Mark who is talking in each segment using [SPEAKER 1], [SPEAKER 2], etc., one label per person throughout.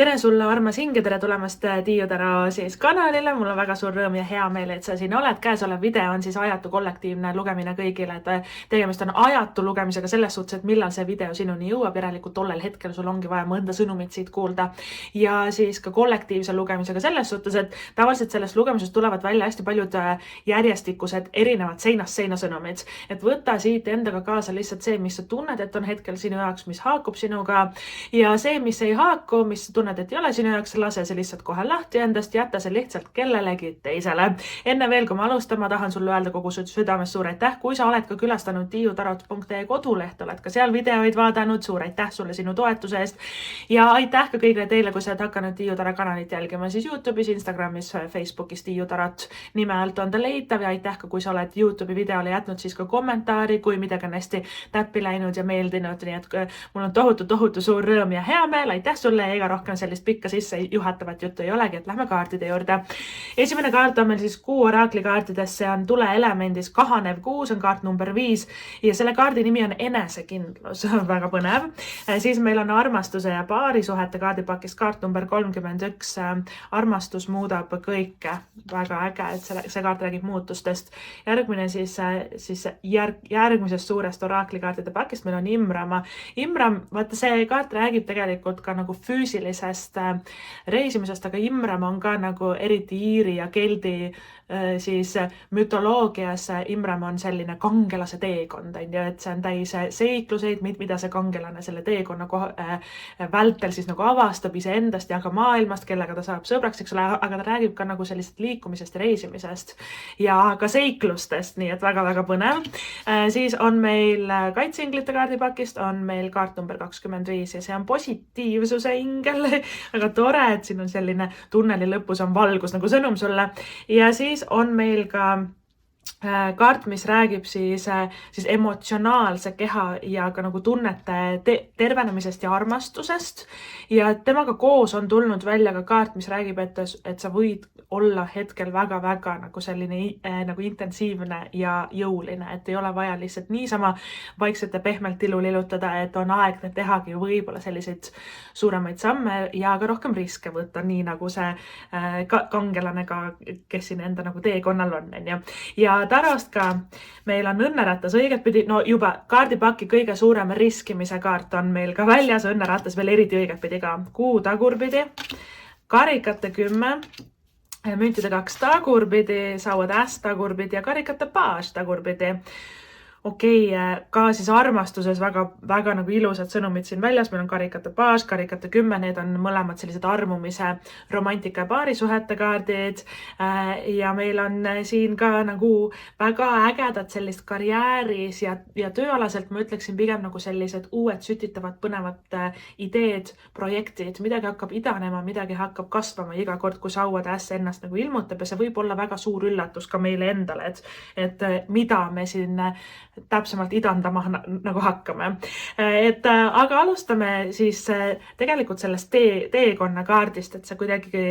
[SPEAKER 1] Tere sulle, armas hing ja tere tulemast Tiiu Taro siis kanalile. Mul on väga suur rõõm ja hea meel, et sa siin oled. Käesolev video on siis ajatu kollektiivne lugemine kõigile, et tegemist on ajatu lugemisega selles suhtes, et millal see video sinuni jõuab. Järelikult tollel hetkel sul ongi vaja mõnda sõnumit siit kuulda. Ja siis ka kollektiivse lugemisega selles suhtes, et tavaliselt sellest lugemisest tulevad välja hästi paljud järjestikused erinevad seinast seina sõnumid. Et võtta siit endaga kaasa lihtsalt see, mis sa tunned, et on hetkel sinu jaoks, mis haakub sinuga ja see, mis ei haaku, mis tunned, et ei ole sinu jaoks, lase see lihtsalt kohe lahti endast, jätta see lihtsalt kellelegi teisele. Enne veel, kui ma alustan, ma tahan sulle öelda kogu südamest suur aitäh. Kui sa oled ka külastanud tiiutarot.ee koduleht, oled ka seal videoid vaadanud, suur aitäh sulle sinu toetuse eest. Ja aitäh ka kõigile teile, kui sa oled hakanud Tiiu Taro kanalit jälgima siis YouTube'is, Instagramis, Facebookis Tiiu Tarot nime alt on ta leitav ja aitäh ka, kui sa oled YouTube'i videole jätnud siis ka kommentaari, kui midagi on hästi täppi läinud ja meeldinud. Nii et mul on tohutu suur rõõm ja hea meel. Aitäh sulle ja ega rohkem sellist pikka sisse juhatavat juttu ei olegi, et lähme kaartide juurde. Esimene kaart on meil siis kuu oraakli kaartides, see on tuleelemendis kahanev kuu, see on kaart number 5 ja selle kaardi nimi on enesekindlus, väga põnev. Siis meil on armastuse ja paarisuhete kaardipakist kaart number 31, armastus muudab kõike, väga äge, et see kaart räägib muutustest. Järgmine siis järgmisest suurest oraakli-kaartide pakist meil on Imram, vaata see kaart räägib tegelikult ka nagu füüsilisest reisimisest, aga Imram on ka nagu eriti iiri ja keldi siis mütoloogias Imram on selline kangelase teekond, et see on täis seikluseid, mida see kangelane selle teekonna vältel siis nagu avastab iseendast ja ka maailmast, kellega ta saab sõbraks, eks ole, aga ta räägib ka nagu sellisest liikumisest ja reisimisest ja ka seiklustest, nii et väga põnev. Siis on meil kaitseinglite kaardipakist on meil kaart number 25 ja see on positiivsuse ingel, väga tore, et siin on selline tunneli lõpus on valgus nagu sõnum sulle ja siis on meil ka kaart, mis räägib siis emotsionaalse keha ja ka nagu tunnete tervenemisest ja armastusest ja temaga koos on tulnud välja ka kaart, mis räägib, et sa võid olla hetkel väga nagu selline nagu intensiivne ja jõuline, et ei ole vaja lihtsalt niisama vaikselt ja pehmelt ilu lilutada, et on aeg tehagi võib-olla selliseid suuremaid samme ja ka rohkem riske võtta, nii nagu see kangelane ka, kes siin enda nagu teekonnal on. Ja Tarost ka meil on õnneratas õigetpidi, no juba kaardipaki kõige suurem riskimise kaart on meil ka väljas, õnneratas veel eriti õigetpidi ka. Kuu tagurpidi, karikate 10, müntide 2 tagurpidi, sauad äss tagurpidi ja karikate paas tagurpidi. Okei, ka siis armastuses väga nagu ilusad sõnumid siin väljas. Meil on karikate paas, karikate 10, need on mõlemad sellised armumise, romantika ja paarisuhete kaardid. Ja meil on siin ka nagu väga ägedad sellist karjääris ja tööalaselt ma ütleksin pigem nagu sellised uued sütitavad põnevad ideed, projektid, midagi hakkab idanema, midagi hakkab kasvama iga kord, kui sauad äss ennast nagu ilmutab ja see võib olla väga suur üllatus ka meile endale, et mida me siin täpsemalt idandama nagu hakkame. Aga alustame siis tegelikult sellest teekonna kaardist, et see kuidagi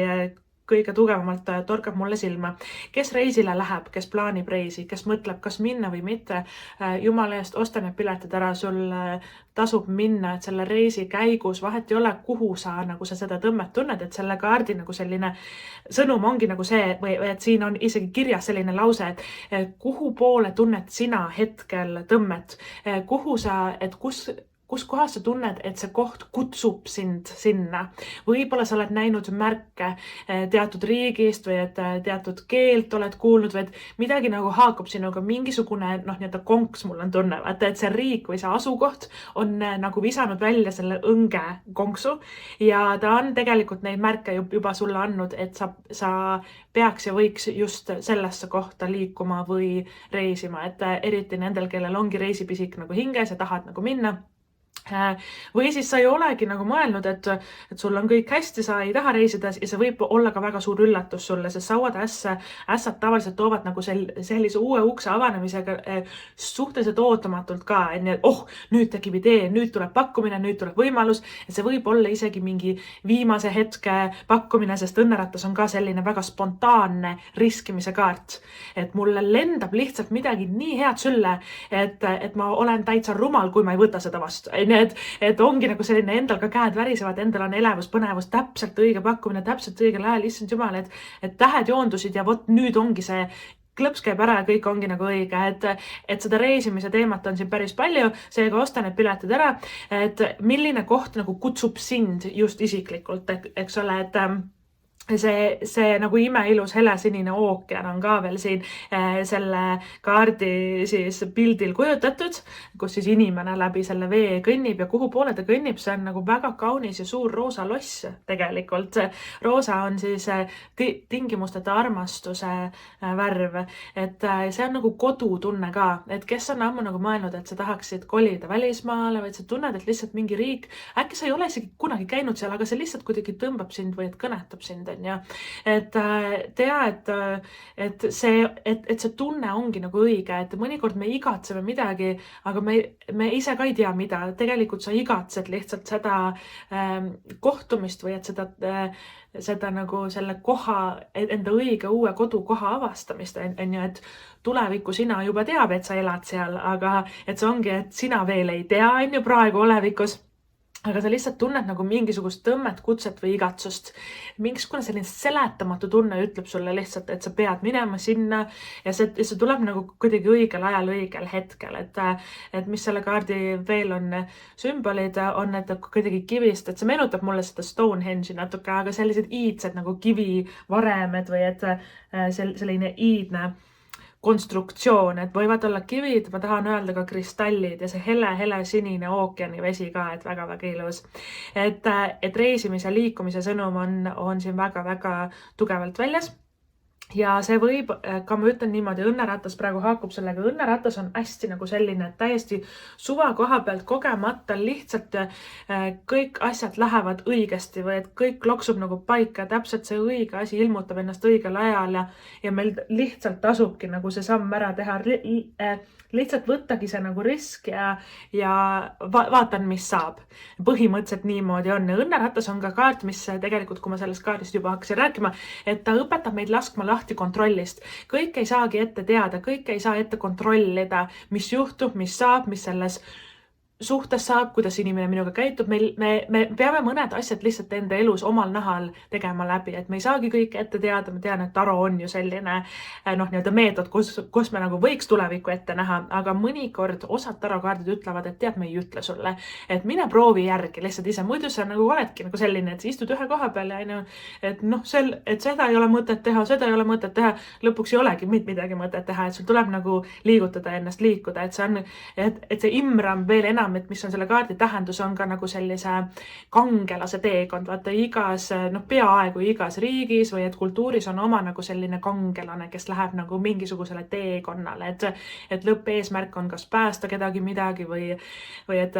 [SPEAKER 1] kõige tugevamalt torkab mulle silma. Kes reisile läheb, kes plaanib reisi, kes mõtleb, kas minna või mitte. Jumala eest, osta need piletid ära, sul tasub minna, et selle reisi käigus vahet ei ole, kuhu sa seda tõmmet tunned, et selle kaardi nagu selline sõnum ongi nagu see, või et siin on isegi kirjas selline lause, et kuhu poole tunned sina hetkel tõmmet, kus kohas sa tunned, et see koht kutsub sind sinna. Võib-olla sa oled näinud märke teatud riigist või et teatud keelt oled kuulnud või et midagi nagu haakub sinuga, mingisugune konks mul on tunne, et see riik või see asukoht on nagu visanud välja selle õnge konksu ja ta on tegelikult neid märke juba sulle andnud, et sa peaks ja võiks just sellesse kohta liikuma või reisima, et eriti nendel, kellel ongi reisipisik nagu hinges ja tahad nagu minna. Või siis sa ei olegi nagu mõelnud, et sul on kõik hästi, sa ei taha reisida ja see võib olla ka väga suur üllatus sulle, sest sauad ässad tavaliselt toovad nagu sellise uue ukse avanemisega suhteliselt ootamatult ka, nüüd tekib idee, nüüd tuleb pakkumine, nüüd tuleb võimalus, et see võib olla isegi mingi viimase hetke pakkumine, sest õnneratas on ka selline väga spontaanne riskimise kaart, et mulle lendab lihtsalt midagi nii head sülle, et ma olen täitsa rumal, kui ma ei võta seda vastu. et ongi nagu selline endal ka käed värisevad, endal on elevus, põnevus, täpselt õige pakkumine, täpselt õigel ajal, issand jumal, et tähed joondusid ja vot nüüd ongi see klõps käib ära ja kõik ongi nagu õige, et seda reisimise teemat on siin päris palju, seega osta need piletid ära, et milline koht nagu kutsub sind just isiklikult, eks ole, et see nagu imeilus helesinine ookean on ka veel siin selle kaardi siis pildil kujutatud, kus siis inimene läbi selle vee kõnnib ja kuhu poole ta kõnnib, see on nagu väga kaunis ja suur roosa loss tegelikult. Roosa on siis tingimusteta armastuse värv, et see on nagu kodutunne ka, et kes on ammu nagu mõelnud, et sa tahaksid kolida välismaale või et sa tunned, et lihtsalt mingi riik, äkki sa ei ole isegi kunagi käinud seal, aga see lihtsalt kuidagi tõmbab sind või et kõnetab sind, ja et tea, et see tunne ongi nagu õige, et mõnikord me igatseme midagi, aga me ise ka ei tea mida, tegelikult sa igatsed lihtsalt seda kohtumist või et seda nagu selle koha, enda õige uue kodukoha avastamist, on ju, et tuleviku sina juba teab, et sa elad seal, aga et see ongi, et sina veel ei tea, on ju, praegu olevikus, aga sa lihtsalt tunned nagu mingisugust tõmmet, kutset või igatsust. Mingisugune selline seletamatu tunne ütleb sulle lihtsalt, et sa pead minema sinna ja see tuleb nagu kuidagi õigel ajal, õigel hetkel, et mis selle kaardi veel on sümbolid, on need kuidagi kivist, et see meenutab mulle seda Stonehenge'i natuke, aga sellised iidsed nagu kivivaremed või et selline iidne konstruktsioon, et võivad olla kivid, ma tahan öelda ka kristallid ja see hele sinine ookeani vesi ka, et väga-väga ilus. Et reisimise, liikumise sõnum on siin väga-väga tugevalt väljas. Ja see võib, ka ma ütlen niimoodi, õnneratas praegu haakub sellega, õnneratas on hästi nagu selline, et täiesti suva koha pealt kogemata lihtsalt kõik asjad lähevad õigesti või et kõik loksub nagu paika, täpselt see õige asi ilmutab ennast õigel ajal ja meil lihtsalt tasubki nagu see samm ära teha, lihtsalt võttagi see nagu risk ja vaatan, mis saab. Põhimõtteliselt niimoodi on. Õnneratas on ka kaart, mis tegelikult, kui ma sellest kaardist juba hakkasin rääkima, et ta õpetab meid laskma lahti kontrollist. Kõik ei saagi ette teada, kõik ei saa ette kontrollida, mis juhtub, mis saab, mis selles suhtes saab, kuidas inimene minuga käitub. Me peame mõned asjad lihtsalt enda elus omal nahal tegema läbi, et me ei saagi kõike ette teada. Ma tean, et taro on ju selline nii-öelda meetod, kus me nagu võiks tulevikku ette näha, aga mõnikord osad tarokaardid ütlevad, et tead, me ei ütle sulle, et mine proovi järgi lihtsalt ise. Muidu sa nagu oledki nagu selline, et istud ühe koha peal ja et seda ei ole mõtet teha, seda ei ole mõtet teha. Lõpuks ei olegi midagi mõtet teha, et sul tuleb nagu liigutada ennast liikuda, et see on, et see imram veel enam, et mis on selle kaardi tähendus, on ka nagu sellise kangelase teekond. Vaata peaaegu igas riigis või et kultuuris on oma nagu selline kangelane, kes läheb nagu mingisugusele teekonnale, et lõppeesmärk on kas päästa kedagi midagi või et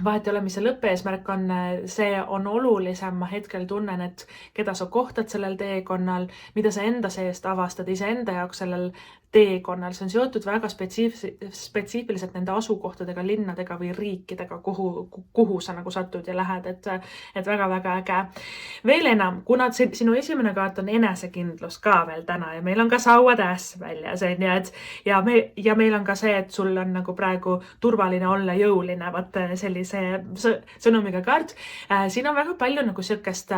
[SPEAKER 1] vahet ei ole, mis see lõppeesmärk on, see on olulisem. Ma hetkel tunnen, et keda sa kohtad sellel teekonnal, mida sa enda seest avastad iseenda jaoks sellel teekonnal. See on seotud väga spetsiifiliselt nende asukohtadega, linnadega või riikidega, kuhu sa nagu satud ja lähed, et väga-väga äge. Veel enam, kuna sinu esimene kaart on enesekindlus ka veel täna ja meil on ka sauatäss väljas, ja meil on ka see, et sul on nagu praegu turvaline olla jõuline, vaat sellise sõnumiga kaart. Siin on väga palju nagu sellist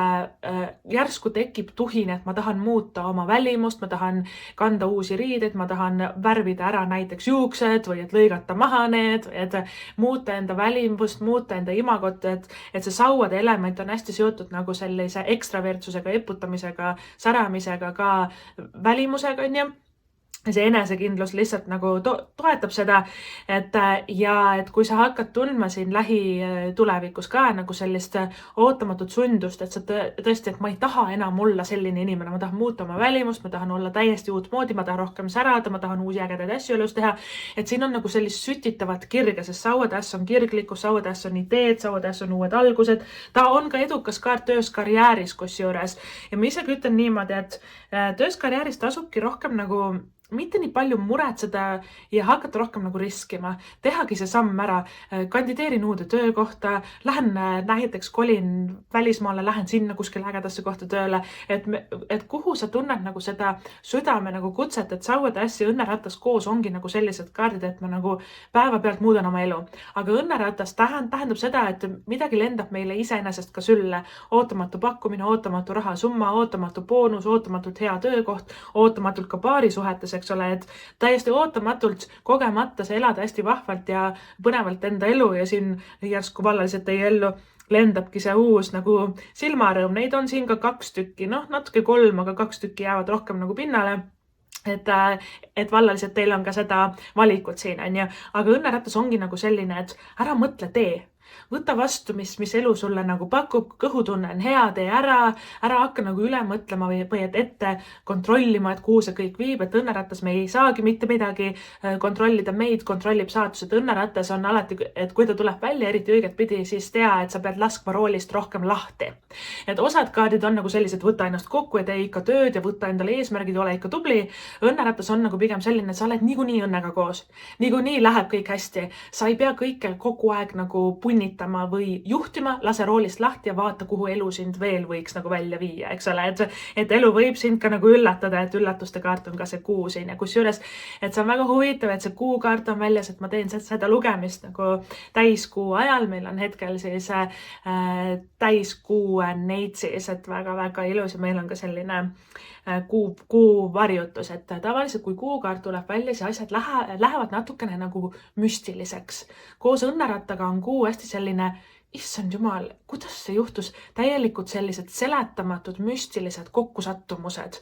[SPEAKER 1] järsku tekib tuhin, et ma tahan muuta oma välimust, ma tahan kanda uusi riideid, ma tahan värvida ära näiteks juuksed või et lõigata maha need, et muuta enda välimust, muuta enda imagot, et see sauade element on hästi seotud nagu sellise ekstravertsusega, eputamisega, säramisega, ka välimusega, on ju. See enesekindlus lihtsalt nagu toetab seda, et kui sa hakkad tundma siin lähitulevikus ka nagu sellist ootamatut sundust, et sa tõesti, et ma ei taha enam olla selline inimene, ma tahan muuta oma välimust, ma tahan olla täiesti uut moodi, ma tahan rohkem särada, ma tahan uusi ägedaid asju elus teha, et siin on nagu sellist sütitavat kirge, sest sauatäss on kirglikkus, sauatäss on ideed, sauatäss on uued algused, ta on ka edukas kaart töös karjääris kusjuures ja ma isegi ütlen niimoodi, et töös karjääris tasubki rohkem nagu mitte nii palju muretseda ja hakata rohkem nagu riskima. Tehagi see samm ära, kandideerin uude töökohta, lähen näiteks kolin välismaale, lähen sinna kuskile ägedasse kohta tööle, et kuhu sa tunned nagu seda südame nagu kutset, et sauvatess ja õnneratas koos ongi nagu sellised kaardid, et ma nagu päevapealt muudan oma elu. Aga õnneratas tähendab seda, et midagi lendab meile iseenesest ka sülle. Ootamatu pakkumine, ootamatu rahasumma, ootamatu boonus, ootamatult hea töökoht, ootamatult ka paarisuhetes, eks ole, et täiesti ootamatult kogemata sa elad hästi vahvalt ja põnevalt enda elu ja siin järsku vallaliselt teie ellu lendabki see uus nagu silmarõõm. Neid on siin ka 2 tükki, natuke 3, aga 2 tükki jäävad rohkem nagu pinnale. Et vallaliselt teil on ka seda valikut siin, on ju. Aga õnneratas ongi nagu selline, et ära mõtle tee. Võta vastu, mis elu sulle nagu pakub, kõhutunne on hea, tee ära hakka nagu üle mõtlema või et ette kontrollima, et kuhu see kõik viib, et õnneratas me ei saagi mitte midagi kontrollida, meid kontrollib saatus, et õnneratas on alati, et kui ta tuleb välja eriti õiget pidi, siis tea, et sa pead laskma roolist rohkem lahti. Et osad kaardid on nagu sellised, võta ennast kokku ja tee ikka tööd ja võta endale eesmärgid, ole ikka tubli. Õnneratas on nagu pigem selline, sa oled niikuinii õnnega koos. Niikuinii läheb kõik hästi. Sa ei pea kõikel kogu aeg nagu punnitama või juhtima, lase roolist lahti ja vaata, kuhu elu sind veel võiks nagu välja viia, eks ole, et elu võib sind ka nagu üllatada, et üllatuste kaart on ka see kuu siin ja kusjuures, et see on väga huvitav, et see kuu kaart on väljas, et ma teen seda lugemist nagu täiskuu ajal, meil on hetkel siis täiskuu neitsis, et väga-väga ilus ja meil on ka selline kuu varjutus, et tavaliselt kui kuukaart tuleb välja, siis asjad lähevad natukene nagu müstiliseks. Koos õnnerattaga on kuu hästi selline, issand jumal, kuidas see juhtus, täielikult sellised seletamatud, müstilised kokkusattumused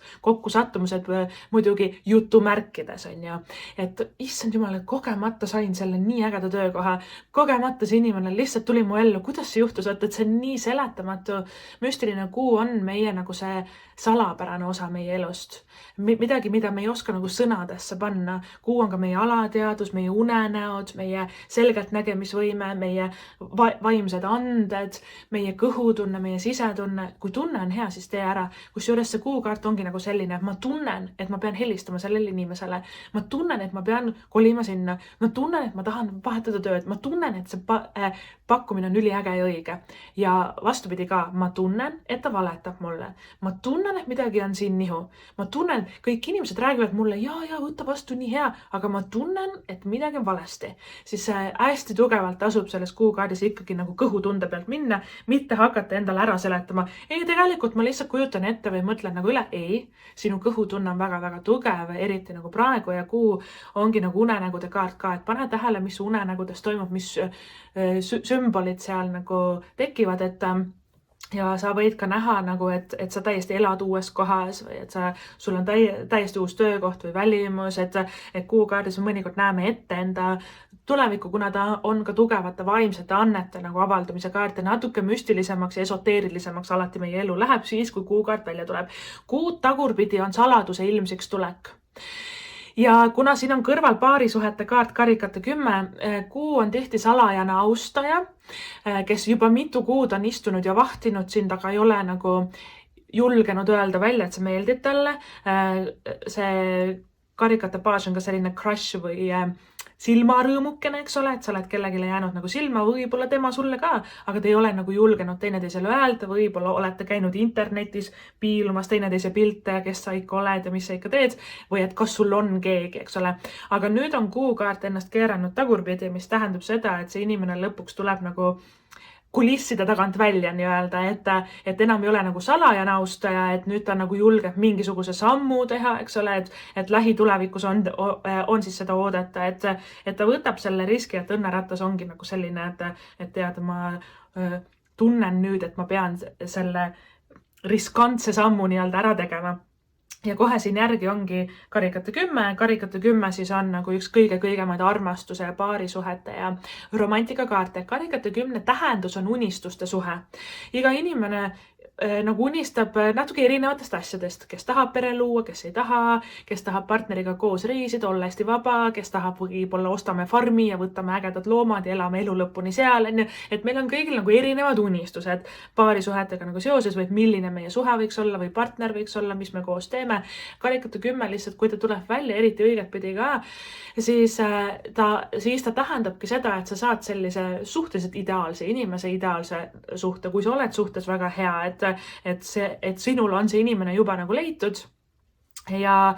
[SPEAKER 1] muidugi jutumärkides on ju, et issand jumal, et kogemata sain selle nii ägeda töökoha, kogemata see inimene lihtsalt tuli mu ellu, kuidas see juhtus, et see on nii seletamatu, müstiline kuu on meie nagu see salapärane osa meie elust. Midagi, mida me ei oska nagu sõnadesse panna. Kuu on ka meie alateadus, meie unenäod, meie selgelt nägemisvõime, meie vaimsed anded, meie kõhutunne, meie sisetunne. Kui tunne on hea, siis tee ära. Kusjuures see kuukaart ongi nagu selline, et ma tunnen, et ma pean helistama sellele inimesele. Ma tunnen, et ma pean kolima sinna. Ma tunnen, et ma tahan vahetada tööd. Ma tunnen, et see pakkumine on üliäge ja õige. Ja vastupidi ka, ma tunnen, et ta valetab mulle. Ma tunnen, et midagi on siin nihu. Ma tunnen, kõik inimesed räägivad mulle, ja, võtta vastu nii hea, aga ma tunnen, et midagi on valesti. Siis hästi tugevalt asub selles kuukaardis ikkagi nagu kõhutunde pealt minna, mitte hakata endale ära seletama. Ei, tegelikult ma lihtsalt kujutan ette või mõtlen nagu üle. Ei, sinu kõhutunne on väga-väga tugev, eriti nagu praegu ja kuu ongi nagu unenägude kaart ka, et pane tähele, mis unenägudes toimub, mis sümbolid seal nagu tekivad, et ja sa võid ka näha nagu, et sa täiesti elad uues kohas või et sul on täiesti uus töökoht või välimus, et kuukaardis mõnikord näeme ette enda tulevikku, kuna ta on ka tugevate vaimsete annete nagu avaldumise kaart ja natuke müstilisemaks ja esoteerilisemaks alati meie elu läheb siis, kui kuukaart välja tuleb. Kuud tagurpidi on saladuse ilmsiks tulek. Ja kuna siin on kõrval paarisuhete kaart karikate 10, kuu on tihti salajane austaja, kes juba mitu kuud on istunud ja vahtinud sind, aga ei ole nagu julgenud öelda välja, et sa meeldid talle. See karikate baas on ka selline crush või silmarõõmukene, eks ole, et sa oled kellegile jäänud nagu silma, võib-olla tema sulle ka, aga te ei ole nagu julgenud teineteisele öelda, võib-olla olete käinud internetis piilumas teineteise pilte, kes sa ikka oled ja mis sa ikka teed, või et kas sul on keegi, eks ole. Aga nüüd on kuukaart ennast keeranud tagurpidi, mis tähendab seda, et see inimene lõpuks tuleb nagu kulisside tagant välja nii-öelda, et enam ei ole nagu salajane austaja, et nüüd ta nagu julgeb mingisuguse sammu teha, eks ole, et lähitulevikus on siis seda oodata, et ta võtab selle riski, et õnneratas ongi nagu selline, et tead, ma tunnen nüüd, et ma pean selle riskantse sammu nii-öelda ära tegema. Ja kohe siin järgi ongi karikate 10 siis on nagu üks kõige-kõigemaid armastuse ja paarisuhete ja romantika kaarte. Karikate 10 tähendus on unistuste suhe. Iga inimene nagu unistab natuke erinevatest asjadest, kes tahab pere luua, kes ei taha, kes tahab partneriga koos reisida, olla hästi vaba, kes tahab võib-olla ostame farmi ja võtame ägedad loomad ja elame elu lõpuni seal, et meil on kõigil nagu erinevad unistused paarisuhetega nagu seoses või milline meie suhe võiks olla või partner võiks olla, mis me koos teeme. Karikate 10 lihtsalt, kui ta tuleb välja, eriti õiget pidi ka, siis ta tähendabki seda, et sa saad sellise suhteliselt ideaalse inimese, ideaalse suhte, kui sa oled suhtes väga hea, et sinul on see inimene juba nagu leitud ja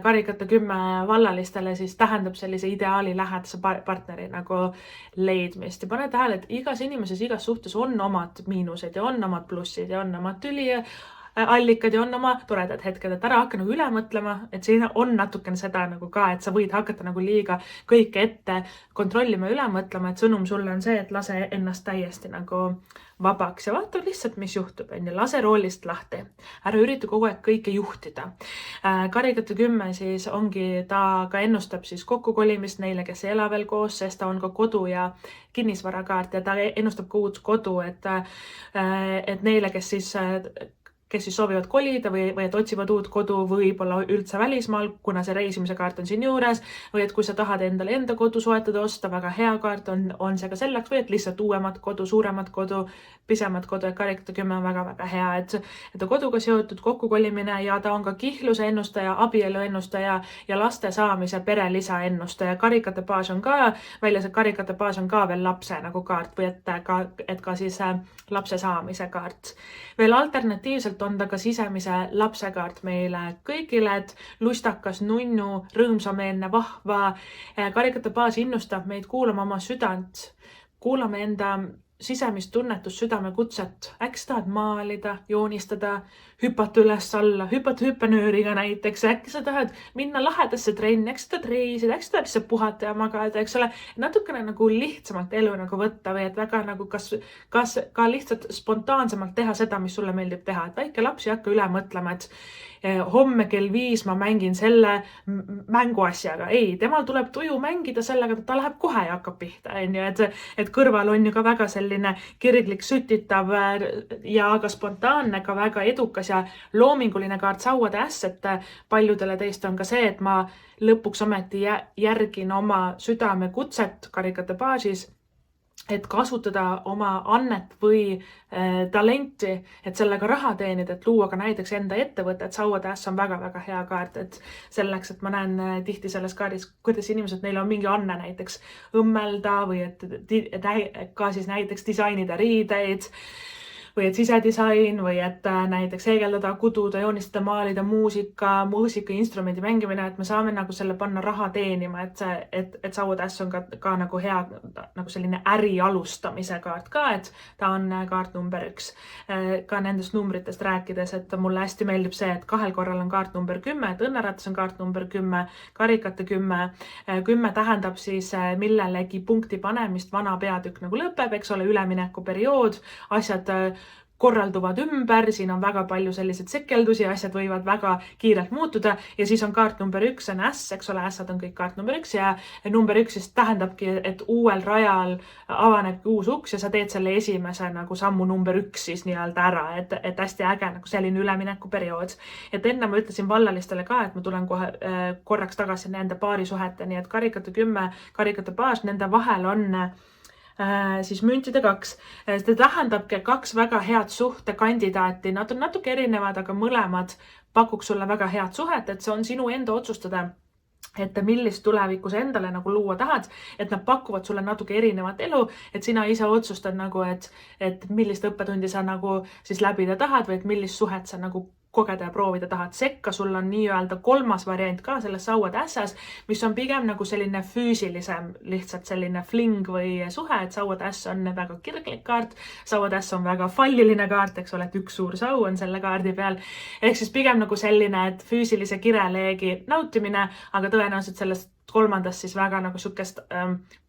[SPEAKER 1] karikate 10 vallalistele siis tähendab sellise ideaali lähedase partneri nagu leidmist ja pane tähele, et igas inimeses, igas suhtes on omad miinused ja on omad plussid ja on omad tüliallikad ja on oma toredad hetked, et ära hakka nagu üle mõtlema, et siin on natukene seda nagu ka, et sa võid hakata nagu liiga kõike ette kontrollima ja üle mõtlema, et sõnum sulle on see, et lase ennast täiesti nagu vabaks ja vaata lihtsalt, mis juhtub, lase roolist lahti. Ära ürita kogu aeg kõike juhtida. Karikate 10 siis ongi, ta ka ennustab siis kokkukolimist neile, kes ei ela veel koos, sest ta on ka kodu ja kinnisvarakaart ja ta ennustab ka uut kodu, et neile, kes siis soovivad kolida või et otsivad uut kodu võib-olla üldse välismaal, kuna see reisimise kaart on siin juures, või et kui sa tahad endale enda kodu soetada, osta, väga hea kaart on see ka selleks, või et lihtsalt uuemat kodu, suuremat kodu, pisemat kodu, et karikate 10 on väga-väga hea, et ta koduga seotud kokkukolimine ja ta on ka kihluse ennustaja, abielu ennustaja ja laste saamise perelisa ennustaja. Karikate baas on ka, väljas, et karikate baas on ka veel lapse nagu kaart või et ka siis lapse saamise kaart. Veel alternatiivselt on ta ka sisemise lapse kaart meile kõigile, et lustakas, nunnu, rõõmsameelne, vahva. Karikate baas innustab meid kuulama oma südant, kuulame enda sisemist tunnetust, südamekutset, äkki sa tahad maalida, joonistada, hüpata üles-alla, hüpata hüppenööriga näiteks, äkki sa tahad minna lahedasse trenni, äkki sa tahad reisida, äkki sa tahad lihtsalt puhata ja magada, eks ole, natukene nagu lihtsamalt elu nagu võtta või et väga nagu kas ka lihtsalt spontaansemalt teha seda, mis sulle meeldib teha, et väike laps ei hakka üle mõtlema, et homme kell 5 ma mängin selle mänguasjaga. Ei, temal tuleb tuju mängida sellega, et ta läheb kohe ja hakkab pihta, et kõrval on ju ka väga selline kirglik, sütitav ja aga spontaanne, ka väga edukas ja loominguline kaart sauade äss, et paljudele teist on ka see, et ma lõpuks ometi järgin oma südamekutset karikate baasis, et kasutada oma annet või talenti, et sellega raha teenida, et luua ka näiteks enda ettevõtet. Sauade äss on väga-väga hea kaart, et selleks, et ma näen tihti selles kaardis, kuidas inimesed, neil on mingi anne näiteks õmmelda või et ka siis näiteks disainida riideid või et sisedisain või et näiteks heegeldada, kududa, joonistada, maalida, muusikainstrumendi mängimine, et me saame nagu selle panna raha teenima, et sauade äss on ka nagu hea nagu selline äri alustamise kaart ka, et ta on kaart number 1. Ka nendest numbritest rääkides, et mulle hästi meeldib see, et 2 korral on kaart number 10, et õnneratas on kaart number 10, karikate 10. 10 tähendab siis millelegi punkti panemist, vana peatükk nagu lõpeb, eks ole, üleminekuperiood, asjad korralduvad ümber, siin on väga palju selliseid sekeldusi, asjad võivad väga kiirelt muutuda ja siis on kaart number 1, on äss, eks ole, ässad on kõik kaart number 1 ja number 1 siis tähendabki, et uuel rajal avanebki uus uks ja sa teed selle esimese nagu sammu number 1 siis nii-öelda ära, et hästi äge nagu selline üleminekuperiood. Et enne ma ütlesin vallalistele ka, et ma tulen kohe korraks tagasi nende paarisuhete, nii et karikate 10, karikate baas, nende vahel on siis müntide 2. See tähendabki 2 väga head suhtekandidaati, nad on natuke erinevad, aga mõlemad pakuks sulle väga head suhet, et see on sinu enda otsustada, et millist tuleviku sa endale nagu luua tahad, et nad pakuvad sulle natuke erinevat elu, et sina ise otsustad nagu, et millist õppetundi sa nagu siis läbida tahad või et millist suhet sa nagu kogeda ja proovida tahad. Sekka sul on nii-öelda 3. variant ka selles sauade ässas, mis on pigem nagu selline füüsilisem, lihtsalt selline fling või suhe, et sauade äss on väga kirglik kaart, sauade äss on väga falliline kaart, eks ole, et üks suur sau on selle kaardi peal, ehk siis pigem nagu selline, et füüsilise kireleegi nautimine, aga tõenäoliselt sellest 3. siis väga nagu sukest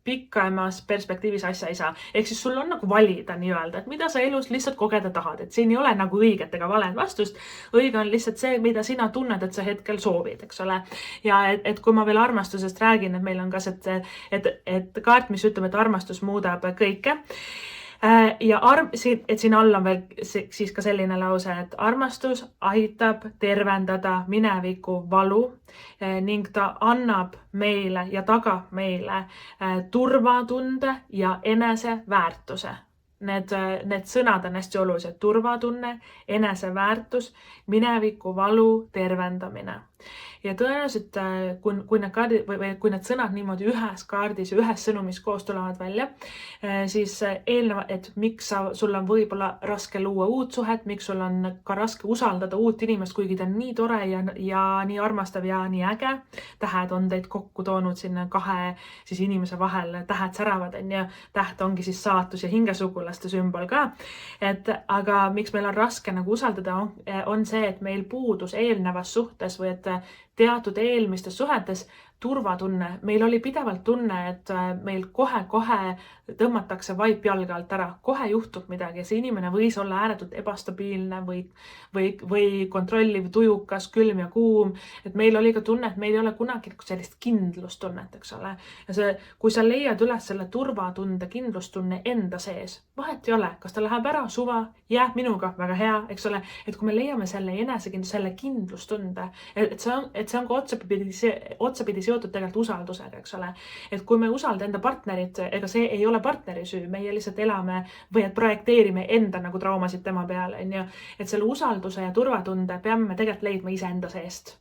[SPEAKER 1] pikamas perspektiivis asja ei saa. Ehk siis sul on nagu valida nii-öelda, et mida sa elus lihtsalt kogeda tahad, et siin ei ole nagu õiget ega valet vastust. Õige on lihtsalt see, mida sina tunned, et sa hetkel soovid, eks ole. Ja et kui ma veel armastusest räägin, et meil on ka see, et kaart, mis ütleb, et armastus muudab kõike. Ja et siin all on veel siis ka selline lause, et armastus aitab tervendada mineviku valu ning ta annab meile ja tagab meile turvatunde ja eneseväärtuse. Need sõnad on hästi olulised. Turvatunne, eneseväärtus, mineviku valu tervendamine. Ja tõenäoliselt, kui need sõnad niimoodi ühes kaardis ja ühes sõnumis koos tulevad välja, siis et miks sul on võib-olla raske luua uut suhet, miks sul on ka raske usaldada uut inimest, kuigi ta on nii tore ja nii armastav ja nii äge. Tähed on teid kokku toonud sinna kahe siis inimese vahel, tähed säravad, täht ongi siis saatus ja hingesugulaste sümbol ka. Aga miks meil on raske nagu usaldada, on see, et meil puudus eelnevas suhtes või et teatud eelmistes suhetes turvatunne. Meil oli pidevalt tunne, et meil kohe tõmmatakse vaip jalga alt ära. Kohe juhtub midagi. See inimene võis olla ääretult ebastabiilne või kontrolliv, tujukas, külm ja kuum. Et meil oli ka tunne, et meil ei ole kunagi sellist kindlustunnet, eks ole. Ja kui sa leiad üles selle turvatunde, kindlustunne enda sees, vahet ei ole, kas ta läheb ära, suva, jääb minuga, väga hea, eks ole. Et kui me leiame selle kindlustunde, et see on ka otsapidi seotud tegelikult usaldusega, eks ole. Et kui me usalda enda partnerit, ega see ei ole partneri süü, meie lihtsalt elame või et projekteerime enda nagu traumasid tema peale, et selle usalduse ja turvatunde peame tegelikult leidma iseenda seest.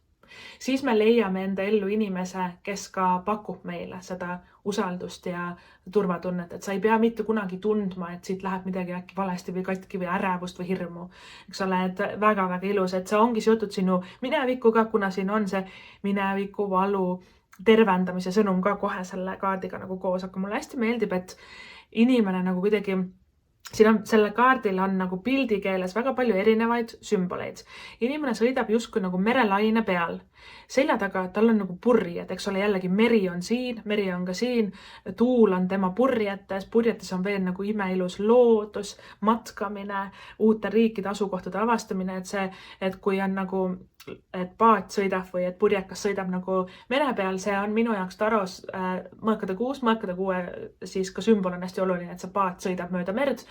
[SPEAKER 1] Siis me leiame enda ellu inimese, kes ka pakub meile seda usaldust ja turvatunnet, et sa ei pea mitte kunagi tundma, et siit läheb midagi äkki valesti või katki või ärevust või hirmu. Eks ole, et väga-väga ilus, et see ongi seotud sinu minevikuga, kuna siin on see mineviku valu tervendamise sõnum ka kohe selle kaardiga nagu koos, aga mulle hästi meeldib, et inimene nagu kuidagi selle kaardil on nagu pildikeeles väga palju erinevaid sümboleid. Inimene sõidab justkui nagu merelaine peal. Selja taga tal on nagu purjed, eks ole, jällegi meri on siin, meri on ka siin, tuul on tema purjetes on veel nagu imeilus loodus, matkamine, uute riikide asukohtade avastamine, et kui on nagu et paat sõidab või et purjekas sõidab nagu mere peal, see on minu jaoks taros mõõkade kuue siis ka sümbol on hästi oluline, et see paat sõidab mööda merd.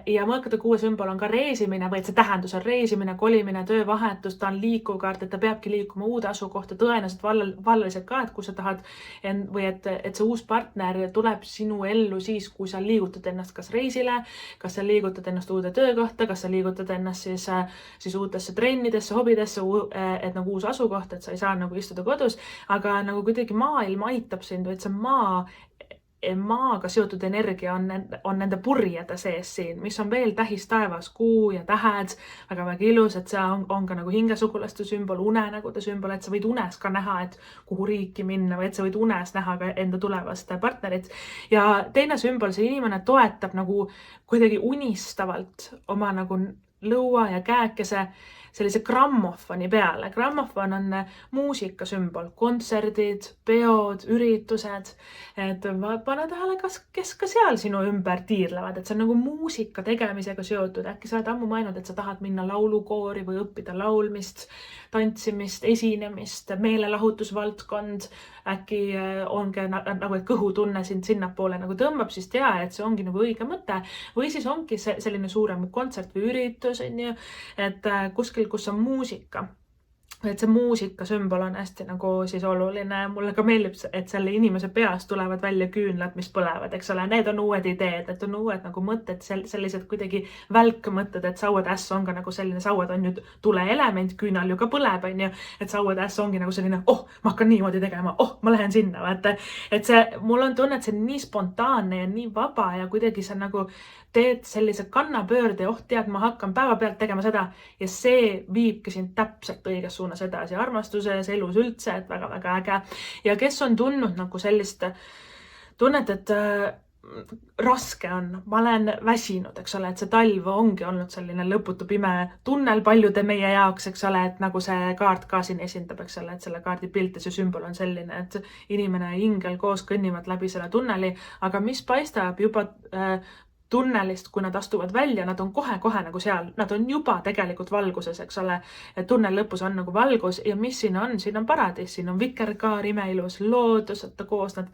[SPEAKER 1] Ja mõõkade kuue sümbol on ka reesimine või et see tähendus on reesimine, kolimine, töövahetus, ta on liikuv kaart, et ta peabki liikuma uude asukohta, tõenäoliselt vallaliselt ka, et kui sa tahad või et see uus partner tuleb sinu ellu siis, kui sa liigutad ennast kas reisile, kas sa liigutad ennast uude töökohta, kas sa liigutad ennast siis uutesse trennidesse, hobidesse, et nagu uus asukoht, et sa ei saa nagu istuda kodus, aga nagu kuidagi maailm aitab sind, et see maaga seotud energia on nende purjede sees siin, mis on veel tähis taevas, kuu ja tähed, väga-väga ilus, et see on ka nagu hingesugulaste sümbol, unenägude sümbol, et sa võid unes ka näha, et kuhu riiki minna või et sa võid unes näha ka enda tulevast partnerit. Ja teine sümbol, see inimene toetab nagu kuidagi unistavalt oma nagu lõua ja käekese sellise grammofoni peale. Grammofon on muusika sümbol, kontserdid, peod, üritused, et pane tähele, kes ka seal sinu ümber tiirlevad, et see on nagu muusika tegemisega seotud. Äkki sa oled ammu mõelnud, et sa tahad minna laulukoori või õppida laulmist, tantsimist, esinemist, meelelahutusvaldkond, äkki ongi nagu kõhutunne sind sinnapoole nagu tõmbab, siis tea, et see ongi nagu õige mõte. Või siis ongi selline suurem kontsert või üritus, et kuskil, kus on muusika. Et see muusika sümbol on hästi nagu siis oluline. Mulle ka meeldib, et selle inimese peast tulevad välja küünlad, mis põlevad, eks ole. Need on uued ideed, et on uued nagu mõtted, sellised kuidagi välkmõtted, et sauatäss on ka nagu selline, sauad on ju tuleelement, küünal ju ka põleb, et sauatäss ongi nagu selline, ma hakkan niimoodi tegema, ma lähen sinna, vaata. Et mul on tunne, et see on nii spontaanne ja nii vaba ja kuidagi sa nagu teed sellise kannapöörde, tead, ma hakkan päevapealt tegema seda ja see viibki sind täpselt õiges suunas edasi armastuses, elus üldse, et väga-väga äge. Ja kes on tundnud nagu sellist tunnet, et raske on, ma olen väsinud, eks ole, et see talv ongi olnud selline lõputu pime tunnel paljude meie jaoks, eks ole, et nagu see kaart ka siin esindab, eks ole, et selle kaardi pilt ja see sümbol on selline, et inimene ja ingel koos kõnnivad läbi selle tunneli, aga mis paistab juba tunnelist, kui nad astuvad välja, nad on kohe-kohe nagu seal, nad on juba tegelikult valguses, eks ole. Tunnel lõpus on nagu valgus ja mis siin on paradiis, siin on vikerkaar, imeilus loodus, et koos nad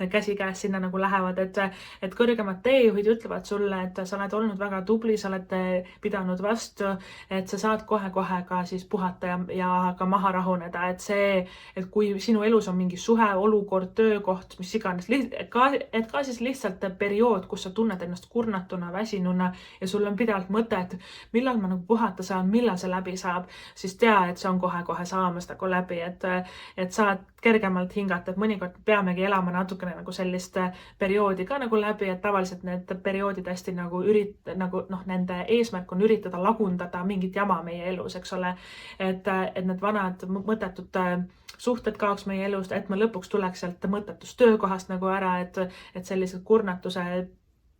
[SPEAKER 1] käsikäes sinna nagu lähevad, et kõrgemad teejuhid ütlevad sulle, et sa oled olnud väga tubli, sa oled pidanud vastu, et sa saad kohe-kohe ka siis puhata ja ka maha rahuneda, et kui sinu elus on mingi suhe, olukord, töökoht, mis iganes, et ka siis lihtsalt periood, kus sa tunned ennast kurnatuna, väsinuna ja sul on pidevalt mõte, et millal ma nagu puhata saan, millal see läbi saab, siis tea, et see on kohe-kohe saamas nagu läbi, et saad kergemalt hingata, et mõnikord peamegi elama natukene nagu sellist perioodi ka nagu läbi, et tavaliselt need perioodid hästi nagu nende eesmärk on üritada lagundada mingit jama meie elus, eks ole, et need vanad mõttetud suhted kaoks meie elust, et me lõpuks tuleks sealt mõttetust töökohast nagu ära, et sellised kurnatuse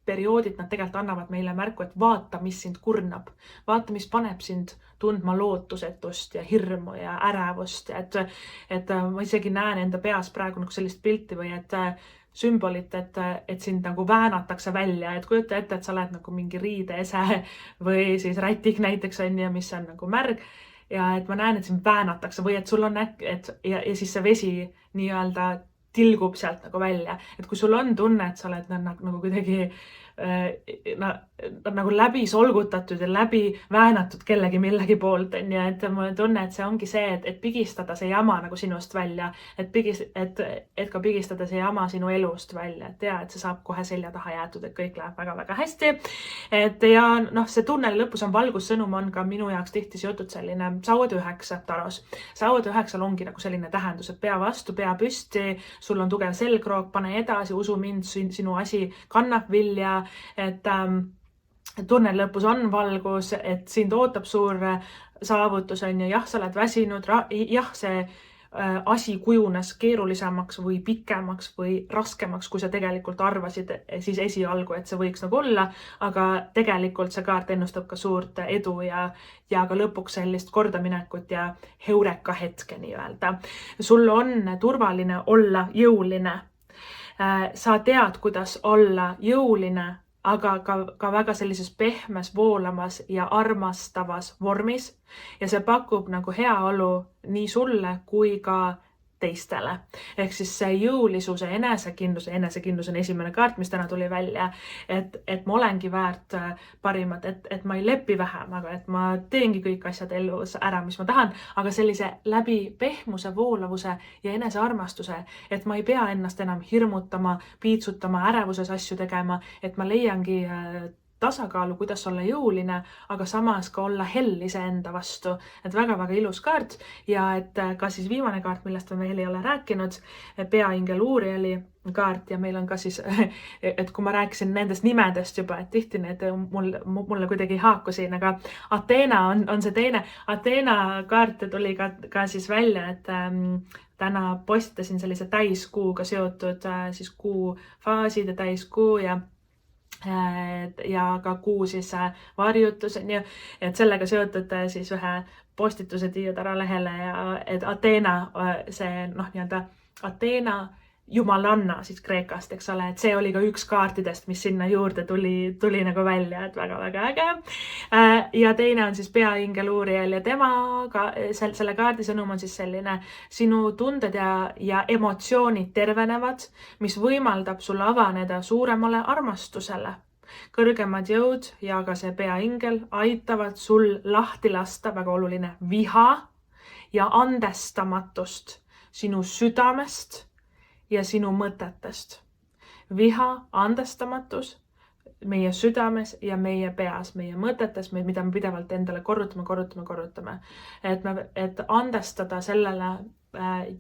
[SPEAKER 1] perioodid, nad tegelikult annavad meile märku, et vaata, mis sind kurnab. Vaata, mis paneb sind tundma lootusetust ja hirmu ja ärevust. Et ma isegi näen enda peas praegu nagu sellist pilti või et sümbolit, et sind nagu väänatakse välja. Et kujuta ette, et sa oled nagu mingi riideese või siis rätik näiteks on ja mis on nagu märg. Ja et ma näen, et sind väänatakse või et sul on ja siis see vesi nii-öelda tilgub sealt nagu välja. Et kui sul on tunne, et sa oled nagu kuidagi nagu läbi solgutatud ja läbi väänatud kellegi millegi poolt, on ja et mul on tunne, et see ongi see, et pigistada see jama nagu sinust välja, et ka pigistada see jama sinu elust välja, et tea, et see saab kohe selja taha jäetud, et kõik läheb väga-väga hästi. Et ja see tunneli lõpus on valgussõnum, on ka minu jaoks tihti seotud selline sauad 9 taros. Sauad 9 ongi nagu selline tähendus, et pea vastu, pea püsti, sul on tugev selgroog, pane edasi, usu mind, sinu asi kannab vilja, et tunneli lõpus on valgus, et sind ootab suur saavutus on ja jah, sa oled väsinud, jah, see asi kujunes keerulisemaks või pikemaks või raskemaks, kui sa tegelikult arvasid siis esialgu, et see võiks nagu olla, aga tegelikult see kaart ennustab ka suurt edu ja ka lõpuks sellist kordaminekut ja heureka hetke nii-öelda. Sul on turvaline olla jõuline. Sa tead, kuidas olla jõuline, aga ka väga sellises pehmes, voolamas ja armastavas vormis. Ja see pakub nagu heaolu nii sulle kui ka teistele. Ehk siis see jõulisuse, enesekindlus on esimene kaart, mis täna tuli välja, et ma olengi väärt parimat, et ma ei lepi vähem, aga et ma teengi kõik asjad elus ära, mis ma tahan, aga sellise läbi pehmuse, voolavuse ja enesearmastuse, et ma ei pea ennast enam hirmutama, piitsutama, ärevuses asju tegema, et ma leiangi tasakaalu, kuidas olla jõuline, aga samas ka olla hell iseenda vastu. Et väga-väga ilus kaart ja et ka siis viimane kaart, millest me veel ei ole rääkinud, peaingel Urieli kaart ja meil on ka siis, et kui ma rääkisin nendest nimedest juba, et tihti need mulle kuidagi haakusin, aga Ateena on see teine. Ateena kaart tuli ka siis välja, et täna postitasin sellise täiskuuga seotud siis kuu faasid ja täiskuu ja ka kuu siis varjutus, et sellega seotud siis ühe postituse Tiiu Tara lehele ja et Ateena, see nii-öelda Ateena jumalanna siis Kreekast, eks ole, et see oli ka üks kaartidest, mis sinna juurde tuli nagu välja, et väga-väga äge. Ja teine on siis peaingel Uriel ja temaga, selle kaardi sõnum on siis selline, sinu tunded ja emotsioonid tervenevad, mis võimaldab sul avaneda suuremale armastusele. Kõrgemad jõud ja ka see peaingel aitavad sul lahti lasta, väga oluline, viha ja andestamatust sinu südamest ja sinu mõtetest. Viha, andestamatus meie südames ja meie peas, meie mõtetes, mida me pidevalt endale korrutame. Et andestada sellele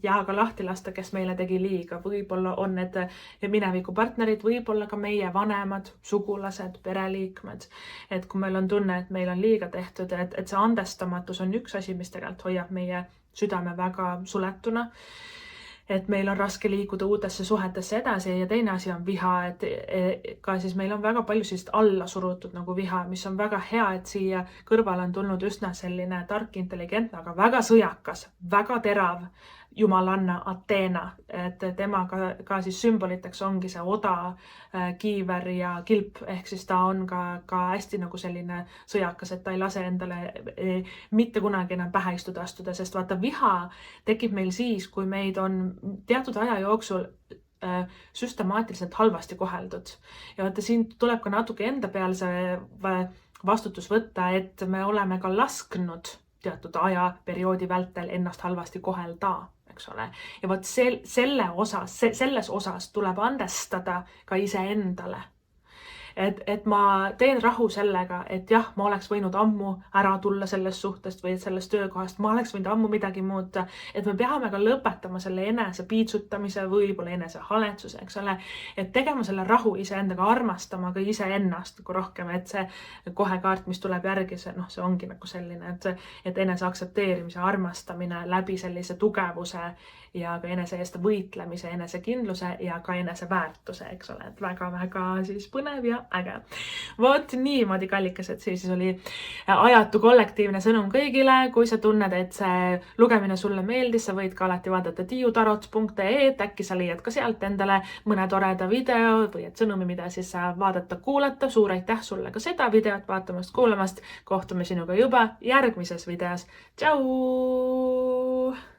[SPEAKER 1] ja ka lahti lasta, kes meile tegi liiga. Võib-olla on need minevikupartnerid, võib-olla ka meie vanemad, sugulased, pereliikmed. Et kui meil on tunne, et meil on liiga tehtud, et see andestamatus on üks asi, mis tegelikult hoiab meie südame väga suletuna. Et meil on raske liikuda uutesse suhetesse edasi ja teine asi on viha, et ka siis meil on väga palju sellist alla surutud nagu viha, mis on väga hea, et siia kõrvale on tulnud üsna selline tark, intelligentne, aga väga sõjakas, väga terav jumalanna Ateena, et tema ka siis sümboliteks ongi see oda, kiiver ja kilp, ehk siis ta on ka hästi nagu selline sõjakas, et ta ei lase endale mitte kunagi enam pähe istuda astuda, sest vaata, viha tekib meil siis, kui meid on teatud aja jooksul süstemaatiliselt halvasti koheldud. Ja vaata, siin tuleb ka natuke enda peal see vastutus võtta, et me oleme ka lasknud teatud ajaperioodi vältel ennast halvasti kohelda, eks ole. Ja vot selles osas tuleb andestada ka iseendale. Et ma teen rahu sellega, et jah, ma oleks võinud ammu ära tulla sellest suhtest või sellest töökohast, ma oleks võinud ammu midagi muuta, et me peame ka lõpetama selle enese piitsutamise, võib-olla enese haletsuse, eks ole, et tegema selle rahu iseendaga, armastama ka iseennast nagu rohkem, et see kohe kaart, mis tuleb järgi, see ongi nagu selline, et enese aktsepteerimise, armastamine läbi sellise tugevuse ja ka enese eest võitlemise, enesekindluse ja ka eneseväärtuse, eks ole, et väga-väga siis põnev ja äge. Vot niimoodi, kallikesed, siis oli ajatu kollektiivne sõnum kõigile. Kui sa tunned, et see lugemine sulle meeldis, sa võid ka alati vaadata tiiutarot.ee, äkki sa leiad ka sealt endale mõne toreda video või et sõnumi, mida siis vaadata, kuulata. Suur aitäh sulle ka seda videot vaatamast, kuulamast. Kohtume sinuga juba järgmises videos. Tšau!